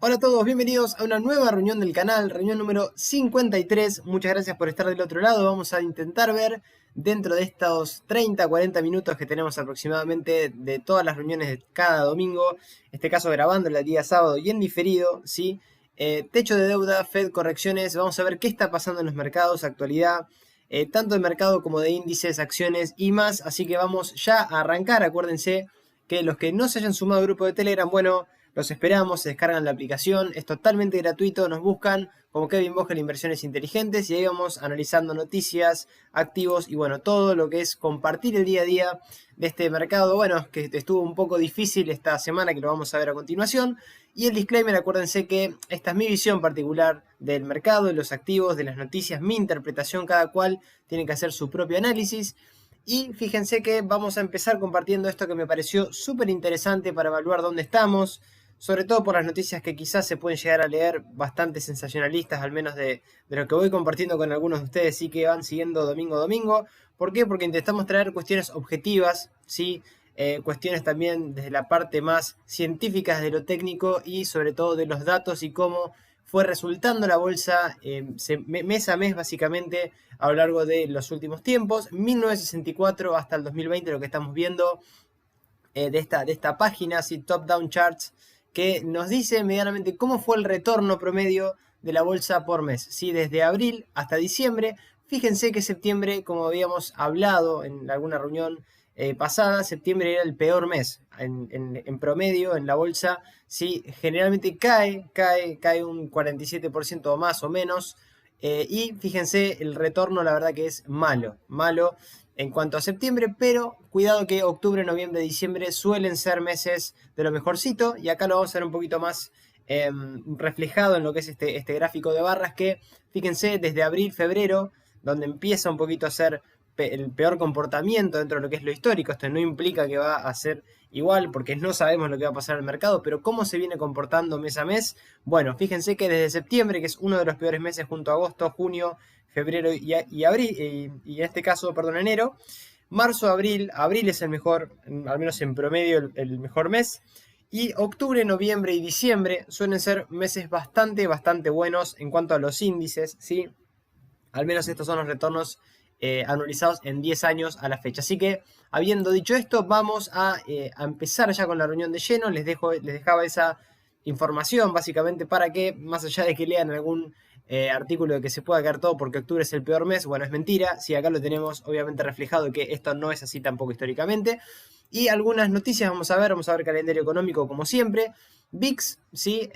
Hola a todos, bienvenidos a una nueva reunión del canal, reunión número 53. Muchas gracias por estar del otro lado. Vamos a intentar ver dentro de estos 30-40 minutos que tenemos aproximadamente de todas las reuniones de cada domingo, en este caso grabando el día sábado y en diferido, ¿sí? Techo de deuda, Fed correcciones, vamos a ver qué está pasando en los mercados, actualidad, tanto de mercado como de índices, acciones y más. Así que vamos ya a arrancar. Acuérdense que los que no se hayan sumado al grupo de Telegram, bueno, los esperamos, se descargan la aplicación, es totalmente gratuito, nos buscan como Kevin Vogel Inversiones Inteligentes y ahí vamos analizando noticias, activos y bueno, todo lo que es compartir el día a día de este mercado, bueno, que estuvo un poco difícil esta semana, que lo vamos a ver a continuación. Y el disclaimer, acuérdense que esta es mi visión particular del mercado, de los activos, de las noticias, mi interpretación, cada cual tiene que hacer su propio análisis. Y fíjense que vamos a empezar compartiendo esto que me pareció súper interesante para evaluar dónde estamos, sobre todo por las noticias que quizás se pueden llegar a leer bastante sensacionalistas, al menos de lo que voy compartiendo con algunos de ustedes, sí que van siguiendo domingo a domingo. ¿Por qué? Porque intentamos traer cuestiones objetivas, ¿sí? Cuestiones también desde la parte más científica de lo técnico y sobre todo de los datos y cómo fue resultando la bolsa mes a mes básicamente a lo largo de los últimos tiempos, 1964 hasta el 2020, lo que estamos viendo de esta página, ¿sí? Top Down Charts, que nos dice medianamente cómo fue el retorno promedio de la bolsa por mes, ¿sí? Desde abril hasta diciembre. Fíjense que septiembre, como habíamos hablado en alguna reunión pasada, septiembre era el peor mes en promedio en la bolsa, ¿sí? Generalmente cae un 47% o más o menos. Y fíjense, el retorno la verdad que es malo en cuanto a septiembre, pero cuidado que octubre, noviembre, diciembre suelen ser meses de lo mejorcito, y acá lo vamos a ver un poquito más reflejado en lo que es este gráfico de barras, que fíjense desde abril, febrero, donde empieza un poquito a ser el peor comportamiento dentro de lo que es lo histórico. Esto no implica que va a ser igual, porque no sabemos lo que va a pasar en el mercado, pero cómo se viene comportando mes a mes. Bueno, fíjense que desde septiembre, que es uno de los peores meses junto a agosto, junio, febrero y abril, y en este caso, perdón, enero, marzo, abril es el mejor, al menos en promedio, el mejor mes. Y octubre, noviembre y diciembre suelen ser meses bastante buenos en cuanto a los índices, ¿sí? Al menos estos son los retornos anualizados en 10 años a la fecha. Así que, habiendo dicho esto, vamos a empezar ya con la reunión de lleno. Les dejaba esa información básicamente para que, más allá de que lean algún artículo de que se pueda caer todo porque octubre es el peor mes, bueno, es mentira. Sí, acá lo tenemos obviamente reflejado que esto no es así tampoco históricamente. Y algunas noticias vamos a ver calendario económico como siempre. VIX, ¿sí?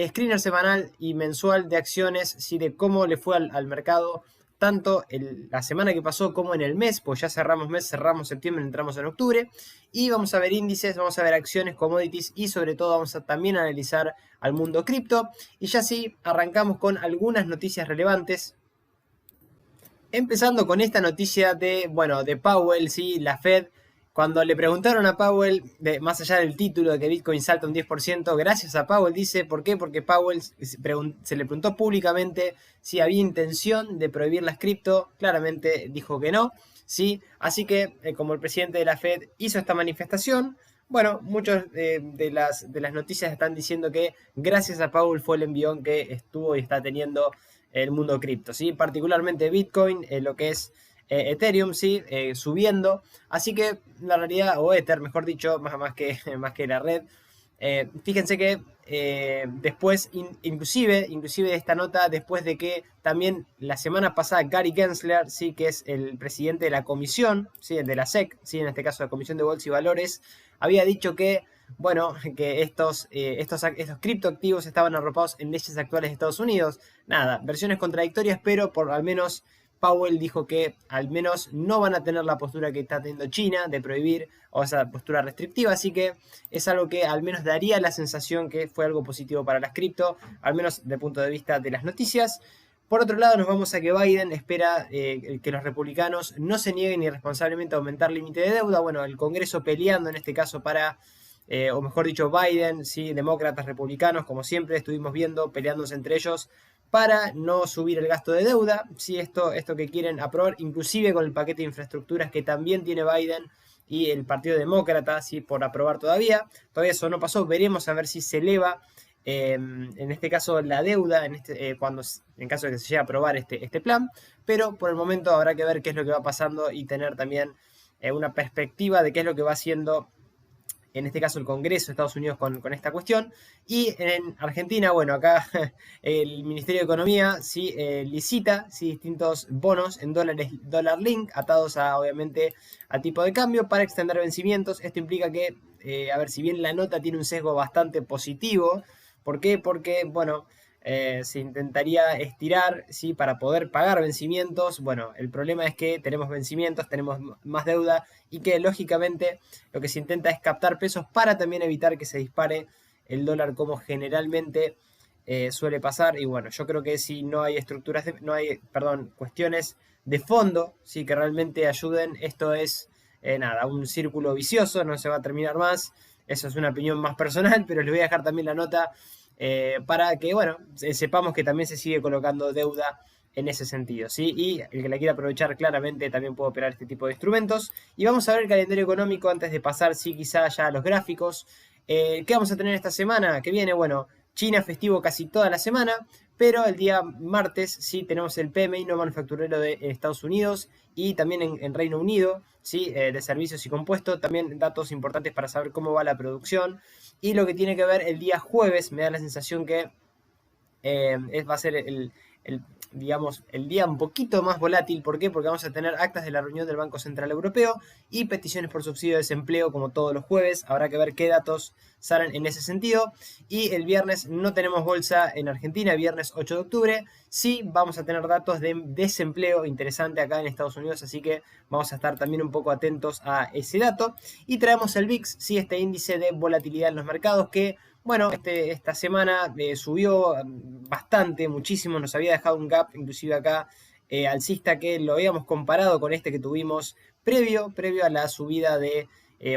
Screener semanal y mensual de acciones, ¿sí? De cómo le fue al mercado tanto la semana que pasó como en el mes, pues ya cerramos mes, cerramos septiembre, entramos en octubre. Y vamos a ver índices, vamos a ver acciones, commodities y sobre todo vamos a también analizar al mundo cripto. Y ya sí, arrancamos con algunas noticias relevantes. Empezando con esta noticia de Powell, ¿sí? La Fed. Cuando le preguntaron a Powell, más allá del título de que Bitcoin salta un 10%, gracias a Powell, dice, ¿por qué? Porque Powell se le preguntó públicamente si había intención de prohibir las cripto, claramente dijo que no, ¿sí? Así que, como el presidente de la Fed hizo esta manifestación, bueno, muchas de las noticias están diciendo que gracias a Powell fue el envión que estuvo y está teniendo el mundo cripto, ¿sí? Particularmente Bitcoin, lo que es Ethereum, ¿sí? Subiendo. Así que la realidad, o Ether, mejor dicho, más que la red. Fíjense que después, inclusive de esta nota, después de que también la semana pasada Gary Gensler, ¿sí? Que es el presidente de la comisión, ¿sí? De la SEC, ¿sí? En este caso la Comisión de Bolsa y Valores, había dicho que, bueno, que estos criptoactivos estaban arropados en leyes actuales de Estados Unidos. Nada, versiones contradictorias, pero por al menos Powell dijo que al menos no van a tener la postura que está teniendo China de prohibir, o esa postura restrictiva, así que es algo que al menos daría la sensación que fue algo positivo para las cripto, al menos desde el punto de vista de las noticias. Por otro lado, nos vamos a que Biden espera que los republicanos no se nieguen irresponsablemente a aumentar límite de deuda. Bueno, el Congreso peleando en este caso para, o mejor dicho, Biden, ¿sí? Demócratas, republicanos, como siempre estuvimos viendo, peleándose entre ellos para no subir el gasto de deuda, ¿sí? Esto que quieren aprobar, inclusive con el paquete de infraestructuras que también tiene Biden y el Partido Demócrata, ¿sí? Por aprobar todavía eso no pasó, veremos a ver si se eleva en este caso la deuda, en caso de que se llegue a aprobar este plan, pero por el momento habrá que ver qué es lo que va pasando y tener también una perspectiva de qué es lo que va haciendo en este caso el Congreso de Estados Unidos con esta cuestión. Y en Argentina, bueno, acá el Ministerio de Economía sí licita sí, distintos bonos en dólares, dólar link, atados obviamente al tipo de cambio para extender vencimientos. Esto implica que, a ver, si bien la nota tiene un sesgo bastante positivo, ¿por qué? Porque, bueno, se intentaría estirar, ¿sí? Para poder pagar vencimientos. Bueno, el problema es que tenemos vencimientos, tenemos más deuda y que lógicamente lo que se intenta es captar pesos para también evitar que se dispare el dólar como generalmente suele pasar. Y bueno, yo creo que si no hay cuestiones de fondo, sí, que realmente ayuden, esto es nada, un círculo vicioso, no se va a terminar más. Eso es una opinión más personal, pero les voy a dejar también la nota para que, bueno, sepamos que también se sigue colocando deuda en ese sentido, ¿sí? Y el que la quiera aprovechar claramente también puede operar este tipo de instrumentos. Y vamos a ver el calendario económico antes de pasar, sí, quizá ya a los gráficos. ¿Qué vamos a tener esta semana que viene? Bueno, China festivo casi toda la semana, pero el día martes sí tenemos el PMI no manufacturero de Estados Unidos y también en Reino Unido, ¿sí? De servicios y compuestos, también datos importantes para saber cómo va la producción. Y lo que tiene que ver el día jueves, me da la sensación que va a ser digamos, el día un poquito más volátil. ¿Por qué? Porque vamos a tener actas de la reunión del Banco Central Europeo y peticiones por subsidio de desempleo como todos los jueves. Habrá que ver qué datos salen en ese sentido. Y el viernes no tenemos bolsa en Argentina, viernes 8 de octubre. Sí vamos a tener datos de desempleo interesante acá en Estados Unidos, así que vamos a estar también un poco atentos a ese dato. Y traemos el VIX, sí, este índice de volatilidad en los mercados que... Bueno, esta semana subió bastante, muchísimo, nos había dejado un gap, inclusive acá, alcista, que lo habíamos comparado con este que tuvimos previo a la subida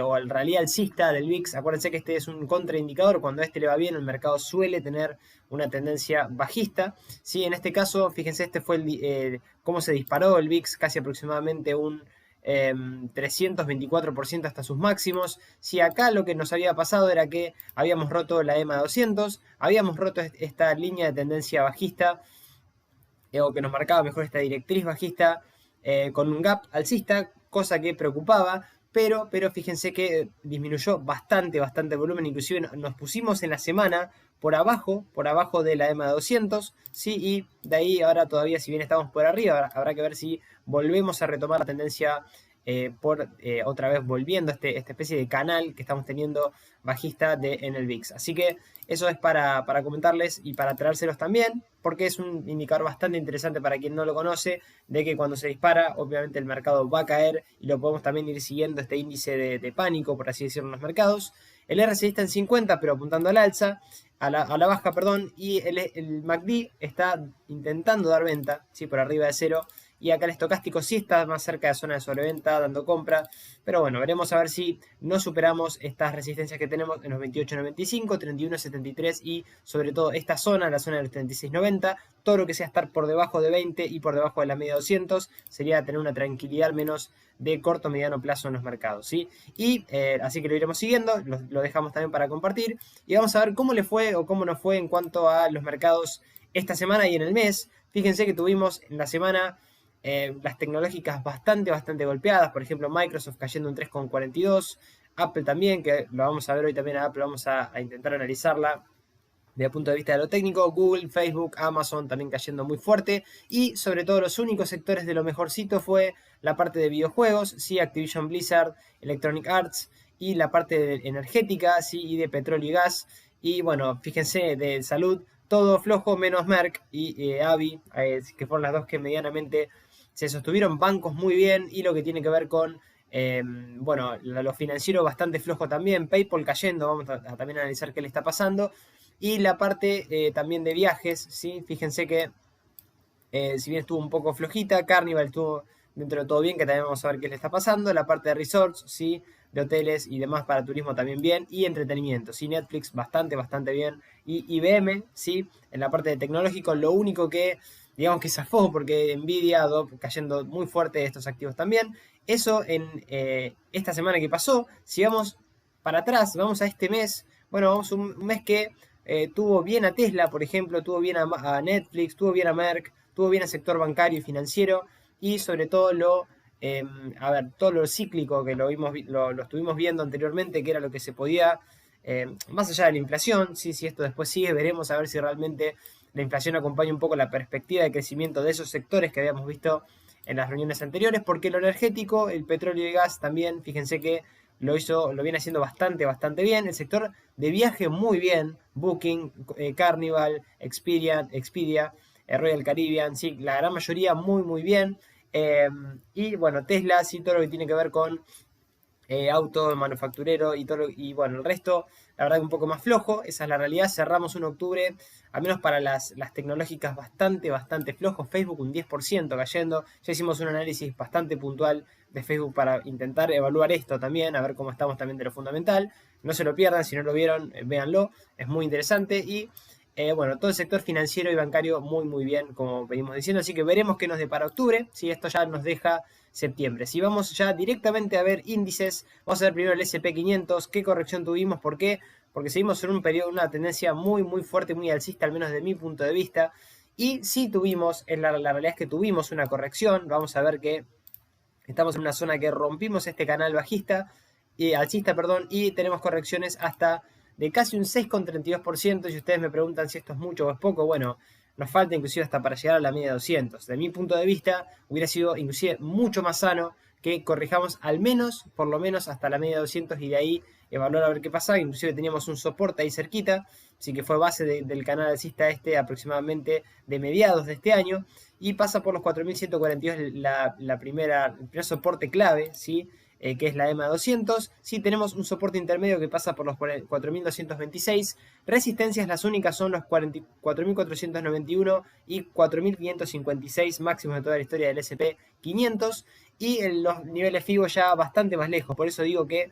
o al rally alcista del VIX. Acuérdense que este es un contraindicador, cuando a este le va bien el mercado suele tener una tendencia bajista. Sí, en este caso, fíjense, este fue cómo se disparó el VIX, casi aproximadamente un 324% hasta sus máximos. Si acá lo que nos había pasado era que habíamos roto la EMA 200, habíamos roto esta línea de tendencia bajista, o que nos marcaba mejor esta directriz bajista, con un gap alcista, cosa que preocupaba, pero fíjense que disminuyó bastante el volumen, inclusive nos pusimos en la semana por abajo de la EMA 200, ¿sí? Y de ahí ahora todavía, si bien estamos por arriba, habrá que ver si volvemos a retomar la tendencia otra vez volviendo a esta especie de canal que estamos teniendo bajista en el VIX. Así que eso es para comentarles y para traérselos también, porque es un indicador bastante interesante para quien no lo conoce, de que cuando se dispara, obviamente el mercado va a caer y lo podemos también ir siguiendo, este índice de pánico, por así decirlo, en los mercados. El RSI está en 50, pero apuntando al alza, a la baja, perdón, y el MACD está intentando dar venta, ¿sí? Por arriba de cero. Y acá el estocástico sí está más cerca de la zona de sobreventa, dando compra. Pero bueno, veremos a ver si no superamos estas resistencias que tenemos en los 28.95, 31.73 y sobre todo esta zona, la zona de los 36.90. Todo lo que sea estar por debajo de 20 y por debajo de la media 200 sería tener una tranquilidad al menos de corto mediano plazo en los mercados, ¿sí? Y así que lo iremos siguiendo, lo dejamos también para compartir. Y vamos a ver cómo le fue o cómo nos fue en cuanto a los mercados esta semana y en el mes. Fíjense que tuvimos en la semana... las tecnológicas bastante golpeadas, por ejemplo Microsoft cayendo un 3,42, Apple también, que lo vamos a ver hoy también a Apple, vamos a intentar analizarla desde el punto de vista de lo técnico, Google, Facebook, Amazon también cayendo muy fuerte, y sobre todo los únicos sectores de lo mejorcito fue la parte de videojuegos, sí, Activision Blizzard, Electronic Arts, y la parte energética, sí, y de petróleo y gas, y bueno, fíjense, de salud, todo flojo menos Merck y Avi, que fueron las dos que medianamente se sostuvieron, bancos muy bien, y lo que tiene que ver con, bueno, lo financiero bastante flojo también, PayPal cayendo, vamos a también analizar qué le está pasando, y la parte también de viajes, ¿sí? Fíjense que si bien estuvo un poco flojita, Carnival estuvo dentro de todo bien, que también vamos a ver qué le está pasando, la parte de resorts, ¿sí? De hoteles y demás para turismo también bien, y entretenimiento, ¿sí? Netflix bastante bien, y IBM, ¿sí? En la parte de tecnológico, lo único que digamos que zafó, porque Nvidia, Adobe cayendo muy fuerte estos activos también. Eso en esta semana que pasó. Si vamos para atrás, vamos a este mes, bueno, vamos a un mes que tuvo bien a Tesla, por ejemplo, tuvo bien a Netflix, tuvo bien a Merck, tuvo bien al sector bancario y financiero y sobre todo a ver, todo lo cíclico que lo estuvimos viendo anteriormente, que era lo que se podía, más allá de la inflación, sí, si esto después sigue, veremos a ver si realmente la inflación acompaña un poco la perspectiva de crecimiento de esos sectores que habíamos visto en las reuniones anteriores, porque lo energético, el petróleo y el gas también, fíjense que lo viene haciendo bastante bien. El sector de viaje muy bien, Booking, Carnival, Expedia, Royal Caribbean, sí, la gran mayoría muy bien. Y bueno, Tesla, sí, todo lo que tiene que ver con auto, manufacturero y bueno, el resto, la verdad que un poco más flojo, esa es la realidad. Cerramos un octubre, al menos para las tecnológicas, bastante flojo. Facebook un 10% cayendo. Ya hicimos un análisis bastante puntual de Facebook para intentar evaluar esto también, a ver cómo estamos también de lo fundamental. No se lo pierdan, si no lo vieron, véanlo, es muy interesante. Y bueno, todo el sector financiero y bancario muy bien, como venimos diciendo. Así que veremos qué nos depara octubre. Si esto ya nos deja septiembre. Si vamos ya directamente a ver índices, vamos a ver primero el S&P 500, qué corrección tuvimos, ¿por qué? Porque seguimos en un periodo, una tendencia muy fuerte, muy alcista, al menos desde mi punto de vista. Y sí tuvimos, la realidad es que tuvimos una corrección, vamos a ver que estamos en una zona que rompimos este canal bajista, alcista, perdón, y tenemos correcciones hasta de casi un 6,32%. Si ustedes me preguntan si esto es mucho o es poco, bueno, nos falta inclusive hasta para llegar a la media de 200. De mi punto de vista, hubiera sido inclusive mucho más sano que corrijamos al menos, por lo menos, hasta la media de 200 y de ahí evaluar a ver qué pasa. Inclusive teníamos un soporte ahí cerquita, así que fue base del canal alcista este aproximadamente de mediados de este año y pasa por los 4142 el primer soporte clave, ¿sí? Que es la EMA 200. Sí, tenemos un soporte intermedio que pasa por los 4226. Resistencias, las únicas son los 4491 y 4556 máximos de toda la historia del S&P 500. Y en los niveles FIBO ya bastante más lejos. Por eso digo que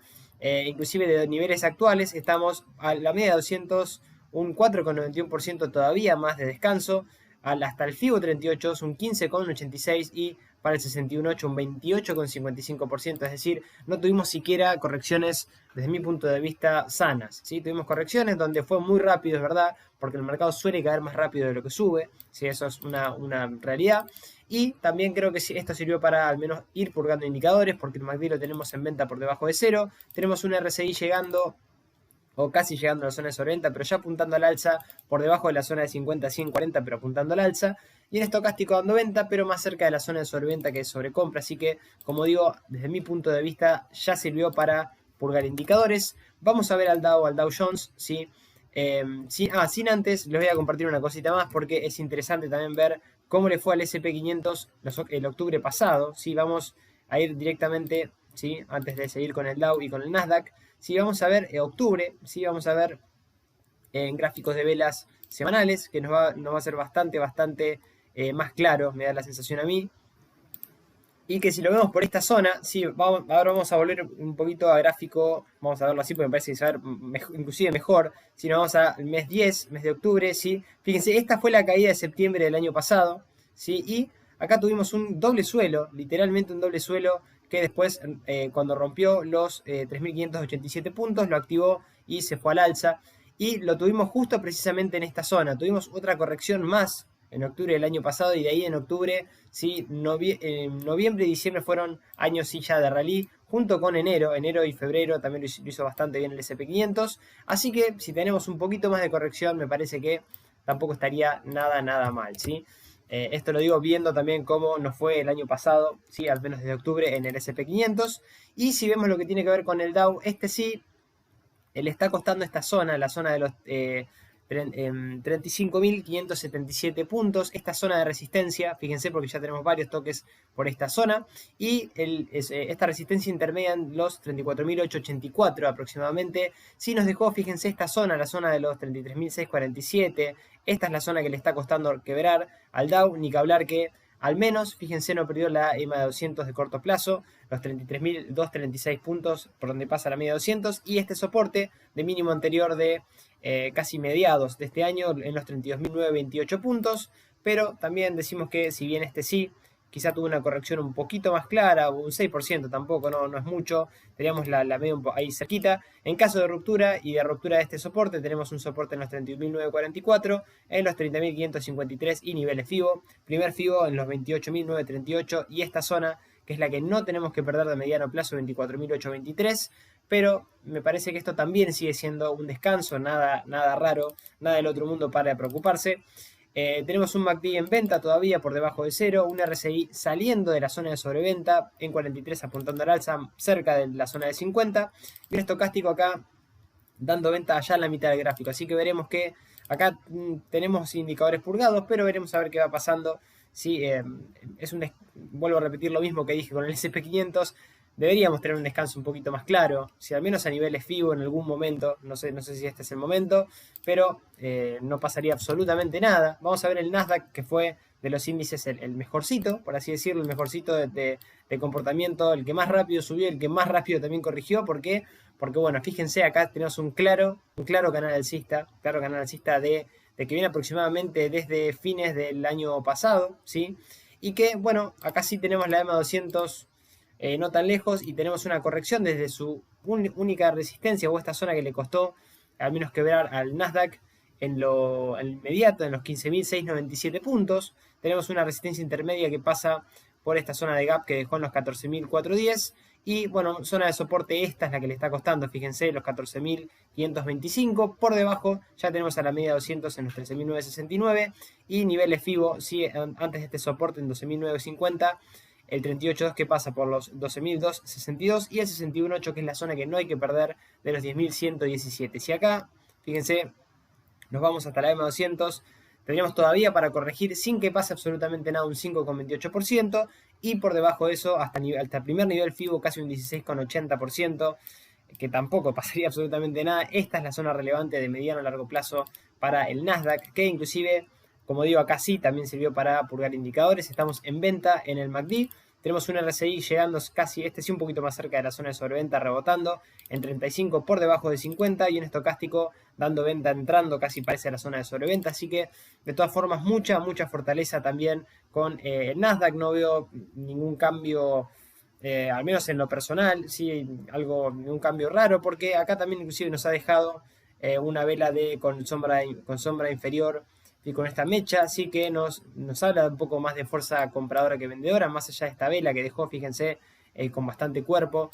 inclusive de niveles actuales estamos a la media de 200, un 4,91% todavía más de descanso. Hasta el FIBO 38 es un 15,86 y para el 61.8 un 28,55%, es decir, no tuvimos siquiera correcciones desde mi punto de vista sanas, ¿sí? Tuvimos correcciones donde fue muy rápido, es verdad, porque el mercado suele caer más rápido de lo que sube, ¿sí? Eso es una realidad, y también creo que esto sirvió para al menos ir purgando indicadores, porque el MACD lo tenemos en venta por debajo de cero, tenemos un RSI llegando o casi llegando a la zona de sobreventa, pero ya apuntando al alza, por debajo de la zona de 50 a 140, pero apuntando al alza, y en estocástico dando venta, pero más cerca de la zona de sobreventa que de sobrecompra, así que, como digo, desde mi punto de vista, ya sirvió para purgar indicadores. Vamos a ver al Dow Jones, ¿sí? Sin antes, les voy a compartir una cosita más, porque es interesante también ver cómo le fue al S&P 500 el octubre pasado, ¿sí? Vamos a ir directamente, ¿sí? Antes de seguir con el Dow y con el Nasdaq. Si vamos a ver octubre, si vamos a ver en gráficos de velas semanales, que nos va a ser bastante más claro, me da la sensación a mí. Y que si lo vemos por esta zona, sí, ahora vamos a volver un poquito a gráfico, vamos a verlo así porque me parece que se va a ver inclusive mejor. Si nos vamos al mes 10, mes de octubre, ¿sí? Fíjense, esta fue la caída de septiembre del año pasado, ¿sí? Y acá tuvimos un doble suelo, literalmente un doble suelo, que después, cuando rompió los 3.587 puntos, lo activó y se fue al alza. Y lo tuvimos justo precisamente en esta zona. Tuvimos otra corrección más en octubre del año pasado y de ahí en octubre, sí, noviembre y diciembre fueron años sí ya de rally, junto con enero y febrero también lo hizo bastante bien el S&P 500. Así que si tenemos un poquito más de corrección, me parece que tampoco estaría nada mal, ¿sí? Esto lo digo viendo también cómo nos fue el año pasado, ¿sí? Al menos desde octubre en el S&P 500. Y si vemos lo que tiene que ver con el Dow, sí, le está costando esta zona, la zona de los 35.577 puntos, esta zona de resistencia, fíjense porque ya tenemos varios toques por esta zona, y esta resistencia intermedia en los 34.884 aproximadamente, si nos dejó, fíjense esta zona, la zona de los 33.647, esta es la zona que le está costando quebrar al Dow, ni que hablar que al menos, fíjense, no perdió la EMA de 200 de corto plazo, los 33.236 puntos por donde pasa la media de 200 y este soporte de mínimo anterior de casi mediados de este año en los 32.928 puntos, pero también decimos que si bien sí quizá tuvo una corrección un poquito más clara, un 6% tampoco, no es mucho, teníamos la media ahí cerquita. En caso de ruptura y de ruptura de este soporte, tenemos un soporte en los 31.944, en los 30.553 y niveles FIBO. Primer FIBO en los 28.938 y esta zona, que es la que no tenemos que perder de mediano plazo, 24.823. Pero me parece que esto también sigue siendo un descanso, nada raro, nada del otro mundo para preocuparse. Tenemos un MACD en venta todavía por debajo de cero, un RSI saliendo de la zona de sobreventa en 43 apuntando al alza cerca de la zona de 50 y un estocástico acá dando venta allá en la mitad del gráfico. Así que veremos que acá tenemos indicadores purgados, pero veremos a ver qué va pasando. Sí, vuelvo a repetir lo mismo que dije con el SP500. Deberíamos tener un descanso un poquito más claro, si al menos a niveles FIBO en algún momento, no sé si este es el momento, pero no pasaría absolutamente nada. Vamos a ver el Nasdaq, que fue de los índices el mejorcito, por así decirlo, el mejorcito de comportamiento, el que más rápido subió, el que más rápido también corrigió. ¿Por qué? Porque bueno, fíjense, acá tenemos un claro canal alcista, de que viene aproximadamente desde fines del año pasado, ¿sí? Y que, bueno, acá sí tenemos la EMA 200 no tan lejos y tenemos una corrección desde su única resistencia o esta zona que le costó al menos quebrar al Nasdaq en lo inmediato, en los 15.697 puntos. Tenemos una resistencia intermedia que pasa por esta zona de gap que dejó en los 14.410 y bueno, zona de soporte esta es la que le está costando, fíjense, los 14.525, por debajo ya tenemos a la media 200 en los 13.969 y niveles FIBO, sí, antes de este soporte en 12.950, el 38.2 que pasa por los 12.262 y el 61.8 que es la zona que no hay que perder de los 10.117. Si acá, fíjense, nos vamos hasta la EMA 200, tendríamos todavía para corregir sin que pase absolutamente nada un 5,28% y por debajo de eso hasta el primer nivel FIBO casi un 16,80%, que tampoco pasaría absolutamente nada. Esta es la zona relevante de mediano a largo plazo para el Nasdaq, que inclusive, como digo, acá sí también sirvió para purgar indicadores. Estamos en venta en el MACD. Tenemos un RSI llegando casi, sí un poquito más cerca de la zona de sobreventa, rebotando en 35 por debajo de 50 y un estocástico dando venta, entrando casi parece a la zona de sobreventa. Así que de todas formas mucha fortaleza también con el Nasdaq. No veo ningún cambio, al menos en lo personal, sí ningún cambio raro, porque acá también inclusive nos ha dejado una vela con sombra inferior y con esta mecha, así que nos habla un poco más de fuerza compradora que vendedora, más allá de esta vela que dejó, fíjense, con bastante cuerpo,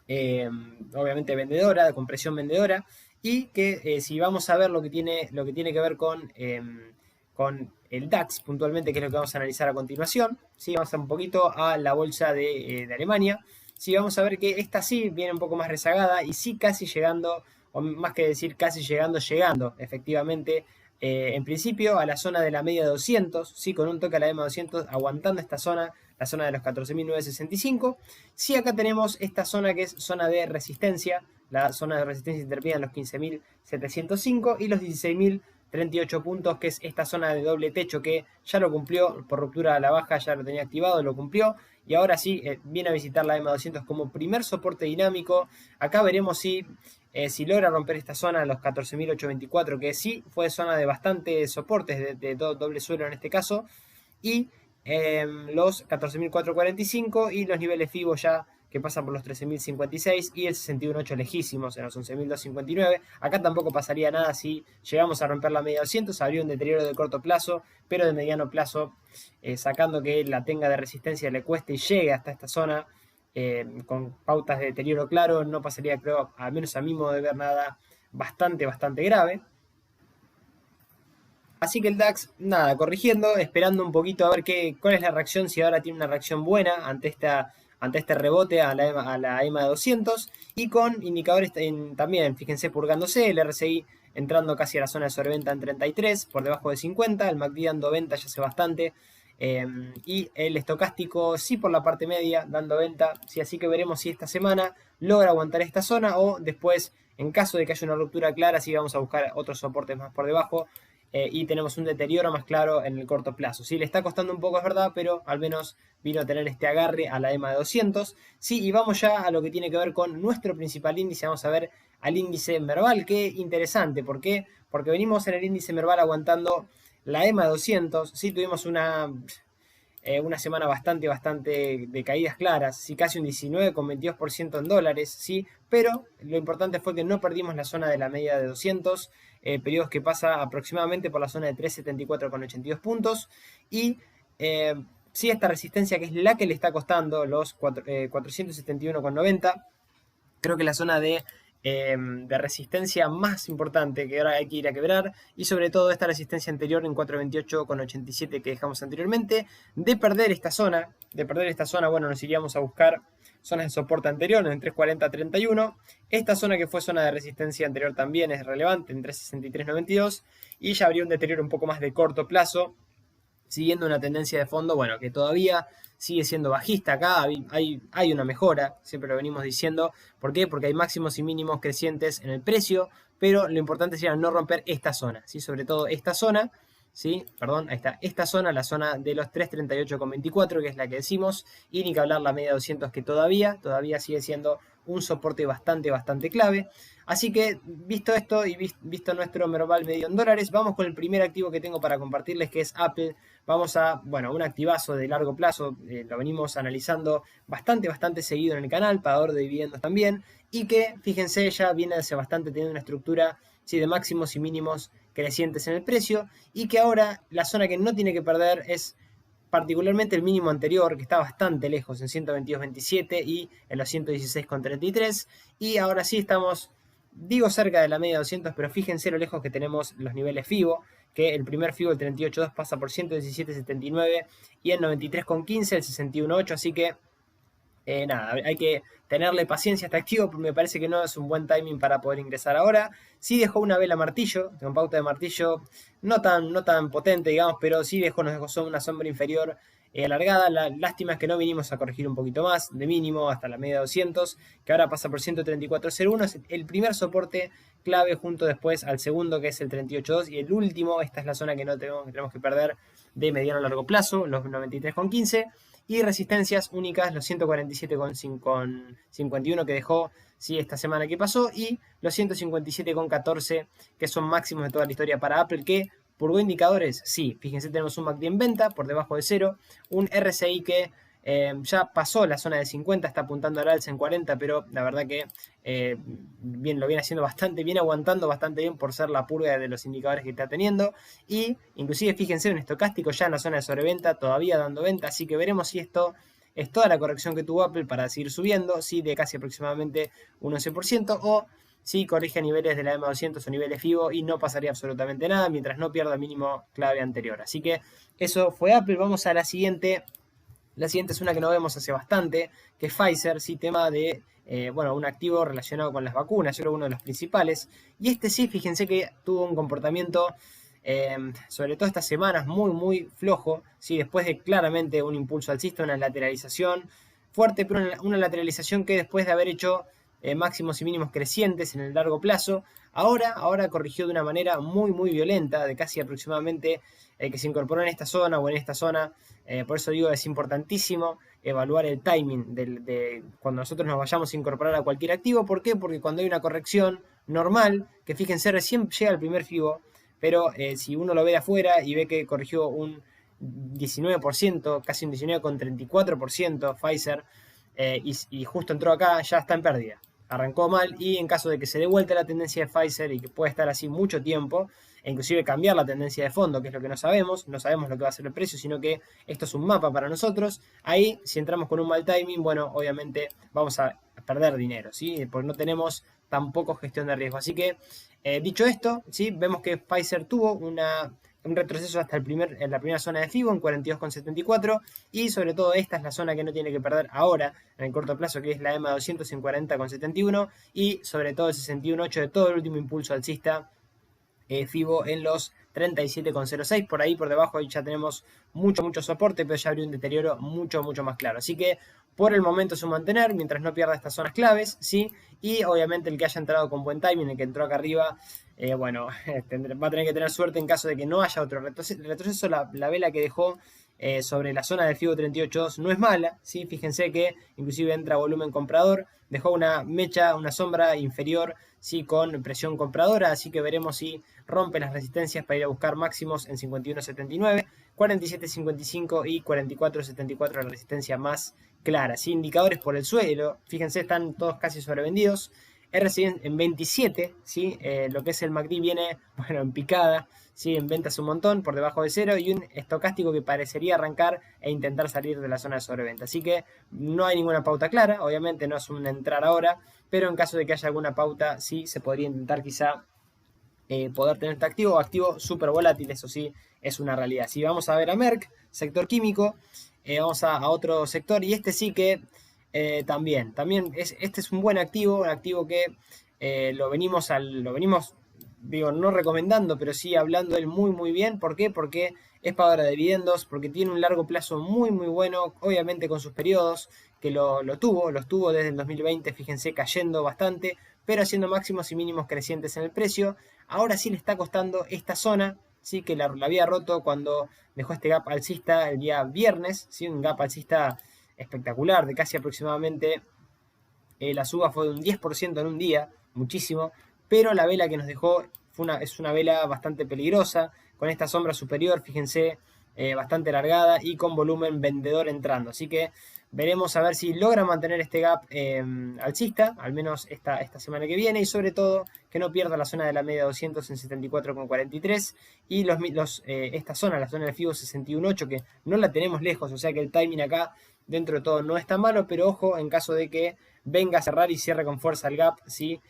obviamente vendedora, con presión vendedora, y que si vamos a ver lo que tiene que ver con el DAX puntualmente, que es lo que vamos a analizar a continuación, ¿sí? Vamos a un poquito a la bolsa de Alemania, sí, vamos a ver que esta sí viene un poco más rezagada y sí casi llegando, o más que decir casi llegando, efectivamente, en principio a la zona de la media de 200, ¿sí? Con un toque a la EMA 200, aguantando esta zona, la zona de los 14.965. Sí, acá tenemos esta zona que es zona de resistencia, la zona de resistencia intermedia en los 15.705 y los 16.038 puntos, que es esta zona de doble techo que ya lo cumplió por ruptura a la baja, ya lo tenía activado, lo cumplió. Y ahora sí, viene a visitar la EMA 200 como primer soporte dinámico. Acá veremos si logra romper esta zona, los 14.824, que sí fue zona de bastante soportes, de doble suelo en este caso. Y los 14.445 y los niveles FIBO ya que pasan por los 13.056 y el 61.8 lejísimos en los 11.259. Acá tampoco pasaría nada si llegamos a romper la media 200, habría un deterioro de corto plazo, pero de mediano plazo, sacando que la tenga de resistencia, le cueste y llegue hasta esta zona, con pautas de deterioro claro, no pasaría, creo, al menos a mi modo de ver, nada bastante grave. Así que el DAX, nada, corrigiendo, esperando un poquito a ver cuál es la reacción, si ahora tiene una reacción buena ante este rebote a la EMA de 200 y con indicadores también, fíjense, purgándose, el RSI entrando casi a la zona de sobreventa en 33, por debajo de 50, el MACD dando venta ya hace bastante, y el estocástico sí por la parte media dando venta, sí, así que veremos si esta semana logra aguantar esta zona o después, en caso de que haya una ruptura clara, sí vamos a buscar otros soportes más por debajo. Y tenemos un deterioro más claro en el corto plazo. Sí, le está costando un poco, es verdad, pero al menos vino a tener este agarre a la EMA de 200. Sí, y vamos ya a lo que tiene que ver con nuestro principal índice. Vamos a ver al índice Merval. Qué interesante. ¿Por qué? Porque venimos en el índice Merval aguantando la EMA de 200. Sí, tuvimos una una semana bastante de caídas claras, ¿sí? Casi un 19,22% en dólares, ¿sí? Pero lo importante fue que no perdimos la zona de la media de 200, periodos que pasa aproximadamente por la zona de 374,82 puntos, y sí, esta resistencia que es la que le está costando los 471,90, creo que la zona de resistencia más importante que ahora hay que ir a quebrar, y sobre todo esta resistencia anterior en 428,87 que dejamos anteriormente. De perder esta zona, bueno, nos iríamos a buscar zonas de soporte anterior en 340,31. Esta zona que fue zona de resistencia anterior también es relevante en 363,92, y ya habría un deterioro un poco más de corto plazo, siguiendo una tendencia de fondo, bueno, que todavía sigue siendo bajista. Acá hay una mejora, siempre lo venimos diciendo. ¿Por qué? Porque hay máximos y mínimos crecientes en el precio, pero lo importante sería no romper esta zona, ¿sí? Sobre todo esta zona, ¿sí? Perdón, ahí está, esta zona, la zona de los 338,24, que es la que decimos, y ni que hablar la media de 200, que todavía sigue siendo un soporte bastante clave. Así que, visto esto y visto nuestro Merval medio en dólares, vamos con el primer activo que tengo para compartirles, que es Apple. Vamos a, bueno, un activazo de largo plazo, lo venimos analizando bastante seguido en el canal, pagador de dividendos también, y que, fíjense, ya viene hace bastante teniendo una estructura, sí, de máximos y mínimos crecientes en el precio, y que ahora la zona que no tiene que perder es particularmente el mínimo anterior, que está bastante lejos, en 122,27 y en los 116,33, y ahora sí estamos, digo, cerca de la media de 200, pero fíjense lo lejos que tenemos los niveles FIBO, que el primer FIBO, el 38.2, pasa por 117,79 y el 93,15, el 61,8, así que nada, hay que tenerle paciencia a este activo, porque me parece que no es un buen timing para poder ingresar ahora. Sí dejó una vela martillo, con pauta de martillo, no tan potente, digamos, pero sí nos dejó una sombra inferior alargada. La lástima es que no vinimos a corregir un poquito más, de mínimo hasta la media de 200, que ahora pasa por 134,01, es el primer soporte clave, junto después al segundo, que es el 38,2, y el último, esta es la zona que tenemos que perder de mediano a largo plazo, los 93,15. Y resistencias únicas, los 147,51 que dejó, sí, esta semana que pasó, y los 157,14 que son máximos de toda la historia para Apple, que purgó indicadores. Sí, fíjense, tenemos un MACD en venta por debajo de cero, un RSI que ya pasó la zona de 50, está apuntando al alza en 40, pero la verdad que lo viene haciendo bastante bien, aguantando bastante bien por ser la purga de los indicadores que está teniendo. Y inclusive fíjense, un estocástico ya en la zona de sobreventa, todavía dando venta, así que veremos si esto es toda la corrección que tuvo Apple para seguir subiendo, sí, de casi aproximadamente un 11%, o si corrige a niveles de la EMA 200 o niveles FIBO y no pasaría absolutamente nada mientras no pierda el mínimo clave anterior. Así que eso fue Apple. Vamos a la siguiente. La siguiente es una que no vemos hace bastante, que es Pfizer, sí, tema de, un activo relacionado con las vacunas, yo creo uno de los principales. Y este sí, fíjense que tuvo un comportamiento, sobre todo estas semanas, muy flojo, sí, después de claramente un impulso alcista, una lateralización fuerte, pero una lateralización que después de haber hecho máximos y mínimos crecientes en el largo plazo, ahora corrigió de una manera muy violenta, de casi aproximadamente que se incorporó en esta zona o en esta zona. Por eso digo, es importantísimo evaluar el timing de cuando nosotros nos vayamos a incorporar a cualquier activo. ¿Por qué? Porque cuando hay una corrección normal, que fíjense, recién llega el primer FIBO, pero si uno lo ve de afuera y ve que corrigió un 19%, casi un 19,34% Pfizer, y justo entró acá, ya está en pérdida. Arrancó mal, y en caso de que se dé vuelta la tendencia de Pfizer y que puede estar así mucho tiempo, e inclusive cambiar la tendencia de fondo, que es lo que no sabemos lo que va a ser el precio, sino que esto es un mapa para nosotros. Ahí, si entramos con un mal timing, bueno, obviamente vamos a perder dinero, ¿sí? Porque no tenemos tampoco gestión de riesgo. Así que, dicho esto, ¿sí? Vemos que Pfizer tuvo un retroceso hasta en la primera zona de FIBO en 42,74, y sobre todo esta es la zona que no tiene que perder ahora en el corto plazo, que es la EMA 200 en 40,71, y sobre todo el 61,8 de todo el último impulso alcista FIBO en los 37,06, por ahí por debajo ahí ya tenemos mucho soporte, pero ya habría un deterioro mucho más claro. Así que por el momento es un mantener mientras no pierda estas zonas claves, ¿sí? Y obviamente el que haya entrado con buen timing, el que entró acá arriba bueno, va a tener que tener suerte en caso de que no haya otro retroceso. La vela que dejó sobre la zona del FIBO 38.2 no es mala, ¿sí? Fíjense que inclusive entra volumen comprador, dejó una mecha, una sombra inferior, ¿sí? Con presión compradora, así que veremos si rompe las resistencias para ir a buscar máximos en 51.79, 47.55 y 44.74 la resistencia más clara, ¿sí? Indicadores por el suelo, fíjense, están todos casi sobrevendidos. RSI en 27, ¿sí? Lo que es el MACD viene, bueno, en picada, ¿sí? En ventas un montón, por debajo de cero, y un estocástico que parecería arrancar e intentar salir de la zona de sobreventa. Así que no hay ninguna pauta clara, obviamente no es un entrar ahora, pero en caso de que haya alguna pauta, sí se podría intentar quizá poder tener este activo, activo súper volátil, eso sí, es una realidad. Si vamos a ver a Merck, sector químico, vamos a otro sector, y este sí que también este es un buen activo, un activo que lo venimos, digo, no recomendando, pero sí hablando él muy bien. ¿Por qué? Porque es pagadora de dividendos, porque tiene un largo plazo muy bueno, obviamente con sus periodos, que los tuvo desde el 2020, fíjense, cayendo bastante, pero haciendo máximos y mínimos crecientes en el precio. Ahora sí le está costando esta zona, sí que la había roto cuando dejó este gap alcista el día viernes, ¿sí? Un gap alcista espectacular, de casi aproximadamente, la suba fue de un 10% en un día, muchísimo, pero la vela que nos dejó es una vela bastante peligrosa, con esta sombra superior, fíjense, bastante alargada y con volumen vendedor entrando. Así que veremos a ver si logra mantener este gap alcista, al menos esta semana que viene, y sobre todo que no pierda la zona de la media 200 en 74,43 y esta zona, la zona del FIBO 61.8, que no la tenemos lejos, o sea que el timing acá dentro de todo no es tan malo, pero ojo en caso de que venga a cerrar y cierre con fuerza el gap, ¿sí?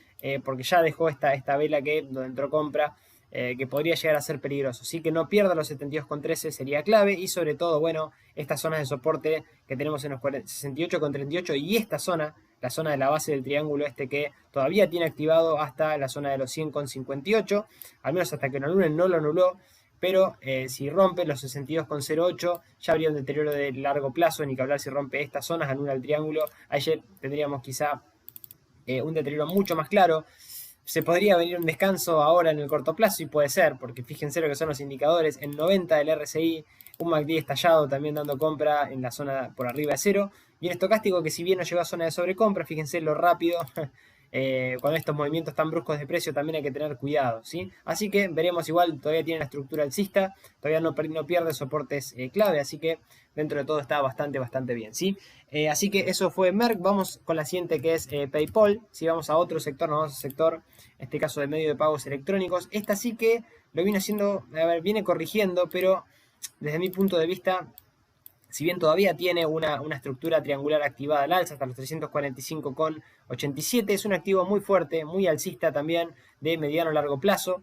Porque ya dejó esta vela donde entró compra, que podría llegar a ser peligroso. Así que no pierda los 72,13 sería clave, y sobre todo, bueno, estas zonas de soporte que tenemos en los 68,38 y esta zona, la zona de la base del triángulo este que todavía tiene activado hasta la zona de los 100,58, al menos hasta que lo anulen, no lo anuló. Pero si rompe los 62,08 ya habría un deterioro de largo plazo, ni que hablar si rompe estas zonas, anula el triángulo, ayer tendríamos quizá un deterioro mucho más claro. Se podría venir un descanso ahora en el corto plazo, y puede ser, porque fíjense lo que son los indicadores, en 90 del RSI, un MACD estallado también dando compra en la zona por arriba de cero, y un estocástico que si bien no llegó a zona de sobrecompra, fíjense lo rápido. Con estos movimientos tan bruscos de precio también hay que tener cuidado, ¿sí? Así que veremos, igual todavía tiene la estructura alcista, todavía no pierde soportes clave, así que dentro de todo está bastante bien, ¿sí? Así que eso fue Merck. Vamos con la siguiente, que es PayPal. Si vamos a otro sector, nos vamos al sector, en este caso de medio de pagos electrónicos. Esta sí que lo viene haciendo, viene corrigiendo, pero desde mi punto de vista, si bien todavía tiene una estructura triangular activada al alza hasta los 345,87, es un activo muy fuerte, muy alcista también, de mediano a largo plazo.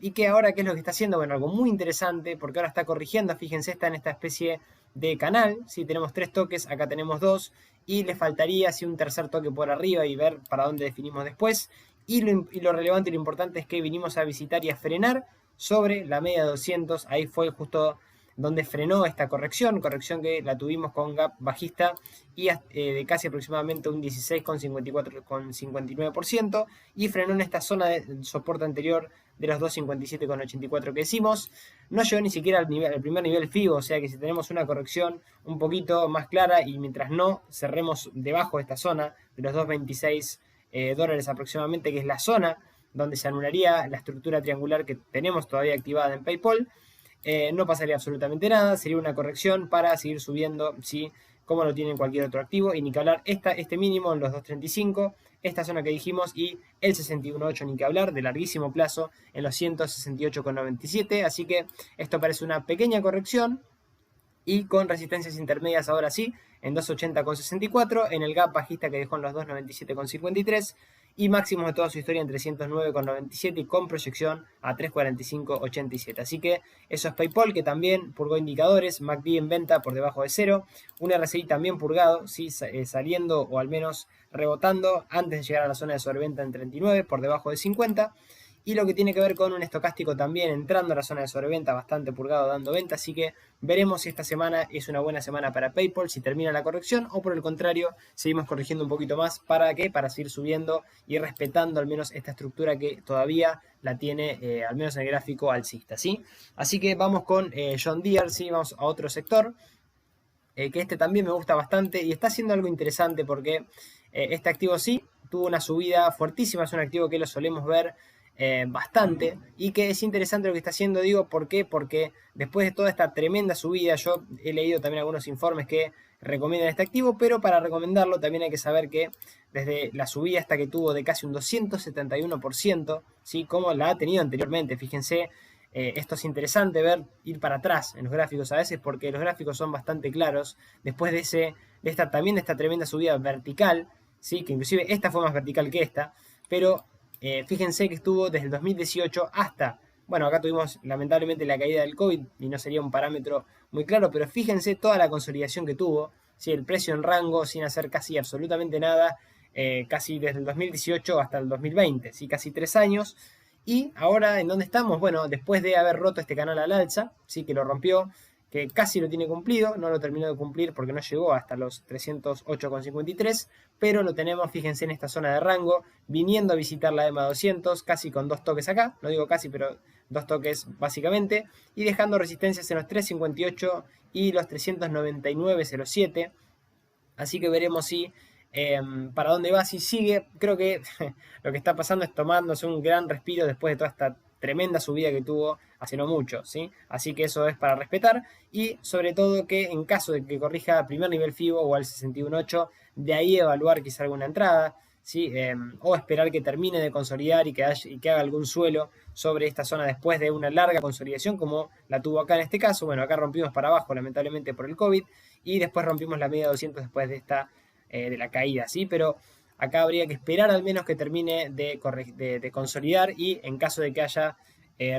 Y que ahora, ¿qué es lo que está haciendo? Bueno, algo muy interesante, porque ahora está corrigiendo. Fíjense, está en esta especie de canal. ¿Sí? Tenemos 3 toques, acá tenemos 2, y le faltaría un tercer toque por arriba y ver para dónde definimos después. Y lo relevante y lo importante es que vinimos a visitar y a frenar sobre la media de 200. Ahí fue justo donde frenó esta corrección que la tuvimos con gap bajista y de casi aproximadamente un 16,59%, y frenó en esta zona de soporte anterior de los 2,57,84 que decimos. No llegó ni siquiera al primer nivel FIBO, o sea que si tenemos una corrección un poquito más clara y mientras no cerremos debajo de esta zona de los 2,26 dólares aproximadamente, que es la zona donde se anularía la estructura triangular que tenemos todavía activada en PayPal, no pasaría absolutamente nada, sería una corrección para seguir subiendo, ¿sí? Como lo tiene cualquier otro activo, y ni que hablar, este mínimo en los 2.35, esta zona que dijimos, y el 61.8 ni que hablar, de larguísimo plazo en los 168,97, así que esto parece una pequeña corrección, y con resistencias intermedias ahora sí, en 280,64, en el gap bajista que dejó en los 297,53, y máximos de toda su historia en 309,97 y con proyección a 345,87. Así que eso es PayPal, que también purgó indicadores, MACD en venta por debajo de cero, un RSI también purgado, ¿sí? Saliendo o al menos rebotando antes de llegar a la zona de sobreventa en 39 por debajo de 50. y lo que tiene que ver con un estocástico también entrando a la zona de sobreventa, bastante purgado dando venta, así que veremos si esta semana es una buena semana para PayPal, si termina la corrección, o por el contrario, seguimos corrigiendo un poquito más. ¿Para qué? Para seguir subiendo y respetando al menos esta estructura que todavía la tiene, al menos en el gráfico alcista, ¿sí? Así que vamos con John Deere, ¿sí? Vamos a otro sector, que este también me gusta bastante y está haciendo algo interesante porque este activo sí tuvo una subida fuertísima, es un activo que lo solemos ver bastante y que es interesante lo que está haciendo. Digo, ¿por qué? Porque después de toda esta tremenda subida, yo he leído también algunos informes que recomiendan este activo, pero para recomendarlo también hay que saber que desde la subida hasta que tuvo de casi un 271%, ¿sí? Como la ha tenido anteriormente, fíjense. Esto es interesante ver, ir para atrás en los gráficos a veces, porque los gráficos son bastante claros. Después de esta tremenda subida vertical, ¿sí? Que inclusive esta fue más vertical que esta, pero fíjense que estuvo desde el 2018 hasta, bueno, acá tuvimos lamentablemente la caída del COVID y no sería un parámetro muy claro, pero fíjense toda la consolidación que tuvo, ¿sí? El precio en rango sin hacer casi absolutamente nada, casi desde el 2018 hasta el 2020, ¿sí? Casi 3 años. Y ahora, ¿en dónde estamos? Bueno, después de haber roto este canal al alza, sí que lo rompió, que casi lo tiene cumplido, no lo terminó de cumplir porque no llegó hasta los 308,53, pero lo tenemos, fíjense, en esta zona de rango, viniendo a visitar la EMA 200, casi con 2 toques acá, no digo casi, pero 2 toques básicamente, y dejando resistencias en los 358 y los 399,07, así que veremos si para dónde va, si sigue. Creo que lo que está pasando es tomándose un gran respiro después de toda esta tremenda subida que tuvo hace no mucho, ¿sí? Así que eso es para respetar, y sobre todo que en caso de que corrija primer nivel FIBO o al 61.8, de ahí evaluar quizá alguna entrada, ¿sí? O esperar que termine de consolidar y que haga algún suelo sobre esta zona después de una larga consolidación como la tuvo acá en este caso. Bueno, acá rompimos para abajo lamentablemente por el COVID y después rompimos la media 200 después de esta de la caída, ¿sí? Pero acá habría que esperar al menos que termine de consolidar, y en caso de que haya